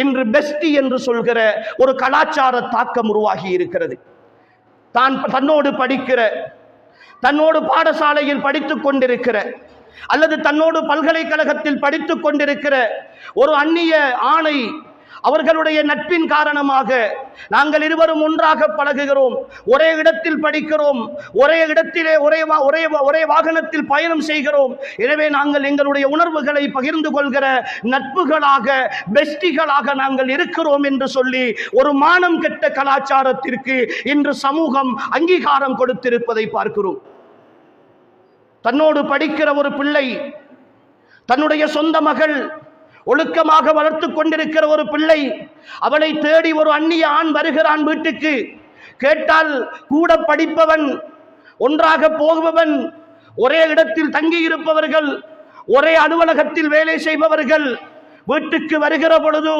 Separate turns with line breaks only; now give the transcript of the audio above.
இன்று பெஸ்டி என்று சொல்கிற ஒரு கலாச்சார தாக்கம் உருவாகி இருக்கிறது. தன்னோடு படிக்கிற, தன்னோடு பாடசாலையில் படித்துக் கொண்டிருக்கிற அல்லது தன்னோடு பல்கலைக்கழகத்தில் படித்துக் கொண்டிருக்கிற ஒரு அந்நிய ஆணை அவர்களுடைய நட்பின் காரணமாக நாங்கள் இருவரும் ஒன்றாக பழகுகிறோம், ஒரே இடத்தில் படிக்கிறோம், ஒரே இடத்திலே ஒரே வாகனத்தில் பயணம் செய்கிறோம். எனவே நாங்கள் எங்களுடைய உணர்வுகளை பகிர்ந்து கொள்கிற நட்புகளாக, பெஸ்டிகளாக நாங்கள் இருக்கிறோம் என்று சொல்லி ஒரு மானம் கெட்ட கலாச்சாரத்திற்கு இன்று சமூகம் அங்கீகாரம் கொடுத்திருப்பதை பார்க்கிறோம். தன்னோடு படிக்கிற ஒரு பிள்ளை, தன்னுடைய சொந்த மகள், ஒழுக்கமாக வளர்த்து கொண்டிருக்கிற ஒரு பிள்ளை, அவளை தேடி ஒரு அந்நிய ஆண் வருகிறான் வீட்டுக்கு. கேட்டால் கூட படிப்பவன், ஒன்றாக போகுபவன், ஒரே இடத்தில் தங்கி இருப்பவர்கள், ஒரே அலுவலகத்தில் வேலை செய்பவர்கள் வீட்டுக்கு வருகிற பொழுது